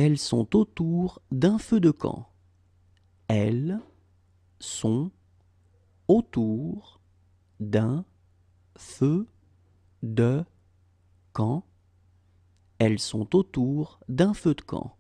Elles sont autour d'un feu de camp. Elles sont autour d'un feu de camp. Elles sont autour d'un feu de camp.